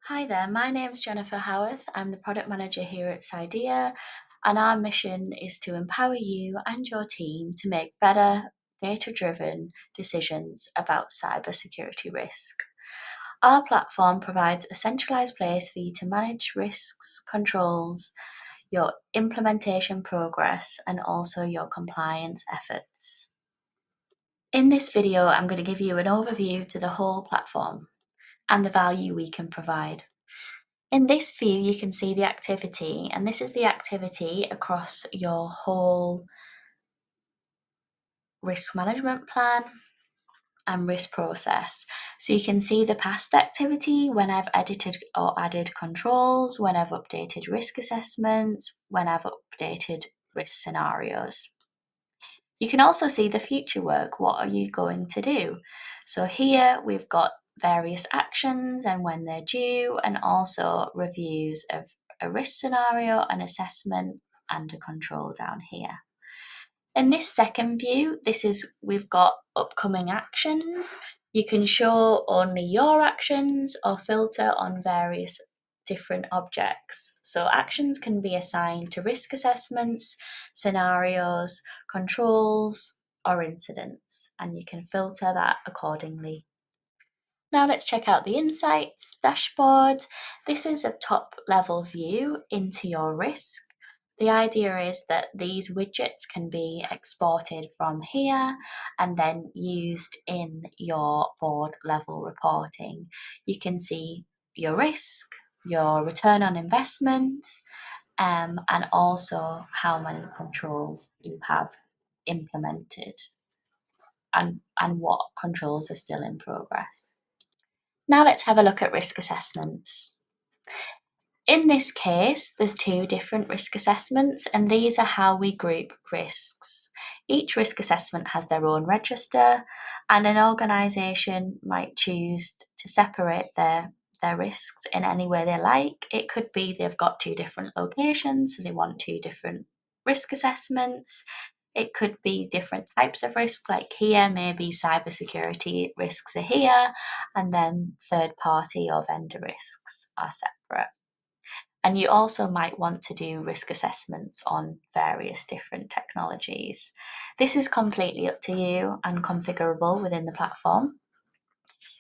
Hi there, my name is Jennifer Howarth. I'm the product manager here at Cydea, and our mission is to empower you and your team to make better data-driven decisions about cybersecurity risk. Our platform provides a centralized place for you to manage risks, controls, your implementation progress, and also your compliance efforts. In this video, I'm going to give you an overview to the whole platform and the value we can provide. In this view, you can see the activity, and this is the activity across your whole risk management plan and risk process. So you can see the past activity when I've edited or added controls, when I've updated risk assessments, when I've updated risk scenarios. You can also see the future work. What are you going to do? So here we've got various actions and when they're due, and also reviews of a risk scenario, an assessment, and a control down here. In this second view, we've got upcoming actions. You can show only your actions or filter on various different objects. So actions can be assigned to risk assessments, scenarios, controls, or incidents, and you can filter that accordingly. Now let's check out the Insights dashboard. This is a top level view into your risk. The idea is that these widgets can be exported from here and then used in your board level reporting. You can see your risk, your return on investment, and also how many controls you have implemented and what controls are still in progress. Now let's have a look at risk assessments. In this case, there's two different risk assessments, and these are how we group risks. Each risk assessment has their own register, and an organisation might choose to separate their risks in any way they like. It could be they've got two different locations, so they want two different risk assessments. It could be different types of risk, like here, maybe cybersecurity risks are here, and then third party or vendor risks are separate. And you also might want to do risk assessments on various different technologies. This is completely up to you and configurable within the platform.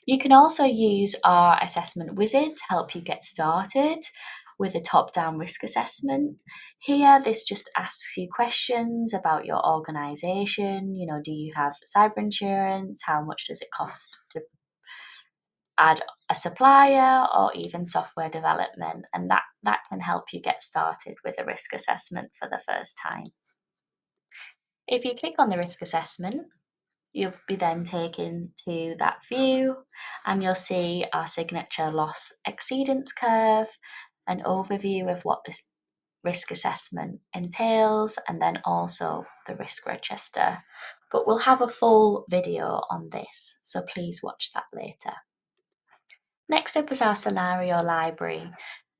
You can also use our assessment wizard to help you get started with a top-down risk assessment. Here, this just asks you questions about your organization. Do you have cyber insurance? How much does it cost to add a supplier, or even software development? And that can help you get started with a risk assessment for the first time. If you click on the risk assessment, you'll be then taken to that view, and you'll see our signature loss exceedance curve, an overview of what this risk assessment entails, and then also the risk register. But we'll have a full video on this, so please watch that later. Next up is our scenario library,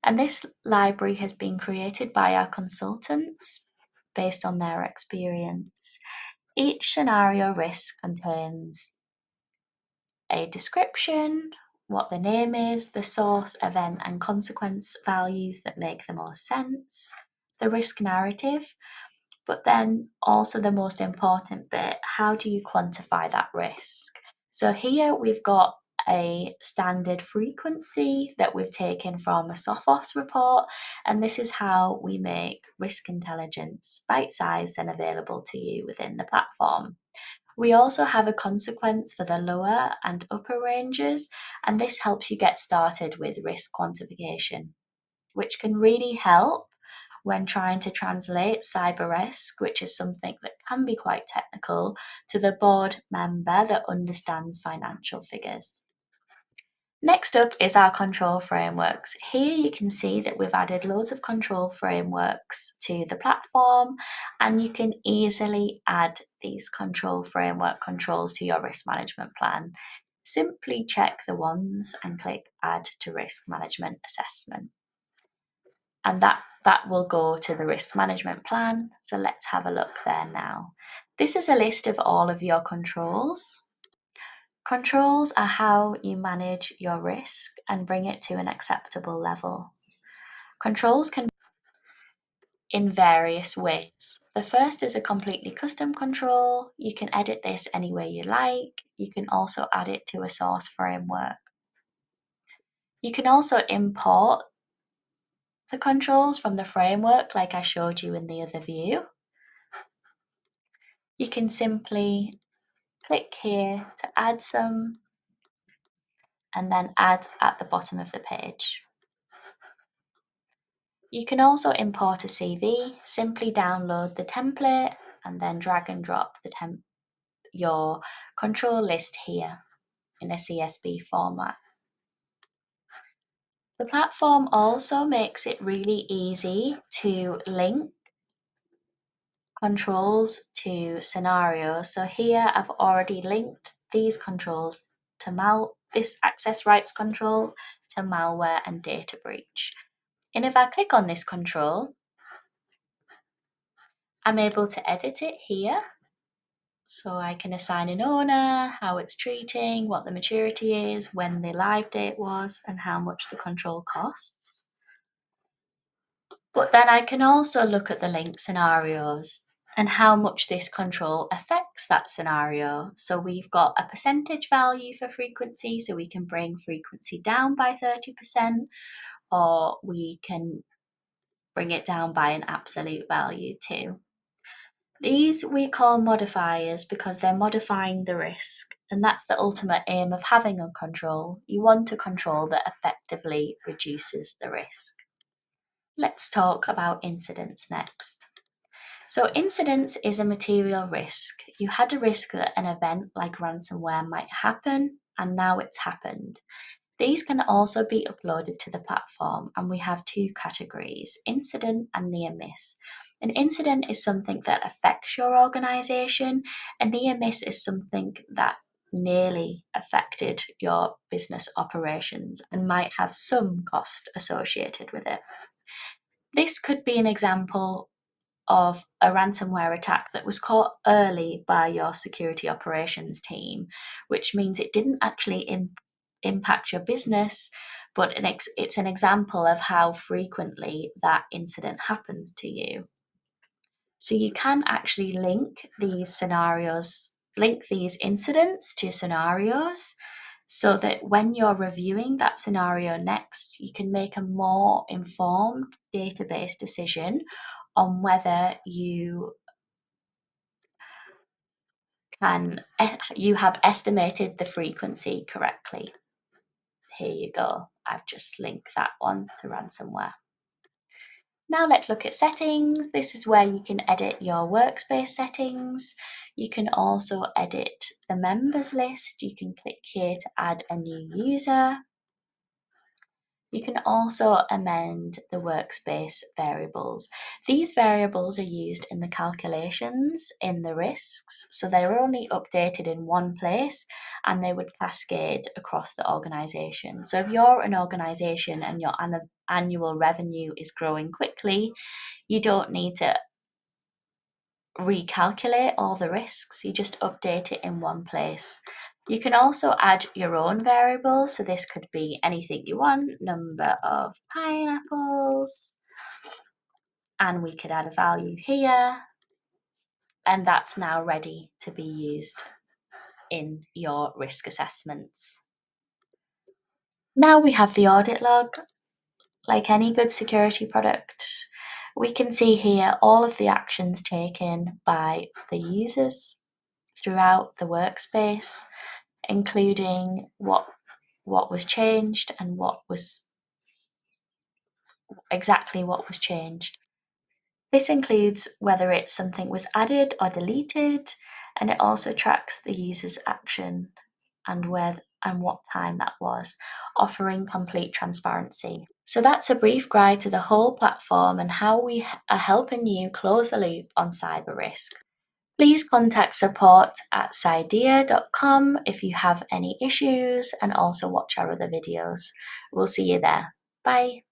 and this library has been created by our consultants based on their experience. Each scenario risk contains a description, what the name is, the source, event, and consequence values that make the most sense, the risk narrative, but then also the most important bit, how do you quantify that risk? So here we've got a standard frequency that we've taken from a Sophos report, and this is how we make risk intelligence bite-sized and available to you within the platform. We also have a consequence for the lower and upper ranges, and this helps you get started with risk quantification, which can really help when trying to translate cyber risk, which is something that can be quite technical, to the board member that understands financial figures. Next up is our control frameworks. Here you can see that we've added loads of control frameworks to the platform, and you can easily add these control framework controls to your risk management plan. Simply check the ones and click Add to Risk Management Assessment. And that will go to the risk management plan. So let's have a look there now. This is a list of all of your controls. Controls are how you manage your risk and bring it to an acceptable level. Controls can be in various ways. The first is a completely custom control. You can edit this any way you like. You can also add it to a source framework. You can also import the controls from the framework like I showed you in the other view. You can simply click here to add some and then add at the bottom of the page. You can also import a CV. Simply download the template and then drag and drop your control list here in a CSV format. The platform also makes it really easy to link controls to scenarios. So here I've already linked these controls to this access rights control to malware and data breach. And if I click on this control, I'm able to edit it here. So I can assign an owner, how it's treating, what the maturity is, when the live date was, and how much the control costs. But then I can also look at the link scenarios and how much this control affects that scenario. So we've got a percentage value for frequency, so we can bring frequency down by 30%, or we can bring it down by an absolute value too. These we call modifiers because they're modifying the risk, and that's the ultimate aim of having a control. You want a control that effectively reduces the risk. Let's talk about incidents next. So incidents is a material risk. You had a risk that an event like ransomware might happen, and now it's happened. These can also be uploaded to the platform, and we have two categories, incident and near miss. An incident is something that affects your organization. A near miss is something that nearly affected your business operations and might have some cost associated with it. This could be an example of a ransomware attack that was caught early by your security operations team, which means it didn't actually impact your business, but it's an example of how frequently that incident happens to you. So you can actually link these incidents to scenarios, so that when you're reviewing that scenario next, you can make a more informed database decision on whether you have estimated the frequency correctly. Here you go. I've just linked that one to ransomware. Now let's look at settings. This is where you can edit your workspace settings. You can also edit the members list. You can click here to add a new user. You can also amend the workspace variables. These variables are used in the calculations in the risks, so they're only updated in one place and they would cascade across the organization. So if you're an organization and your annual revenue is growing quickly, you don't need to recalculate all the risks, you just update it in one place. You can also add your own variables, so this could be anything you want, number of pineapples, and we could add a value here, and that's now ready to be used in your risk assessments. Now we have the audit log. Like any good security product, we can see here all of the actions taken by the users throughout the workspace, including what was changed and exactly what was changed. This includes whether something was added or deleted, and it also tracks the user's action and what time that was, offering complete transparency. So that's a brief guide to the whole platform and how we are helping you close the loop on cyber risk. Please contact support@cydea.com if you have any issues, and also watch our other videos. We'll see you there. Bye.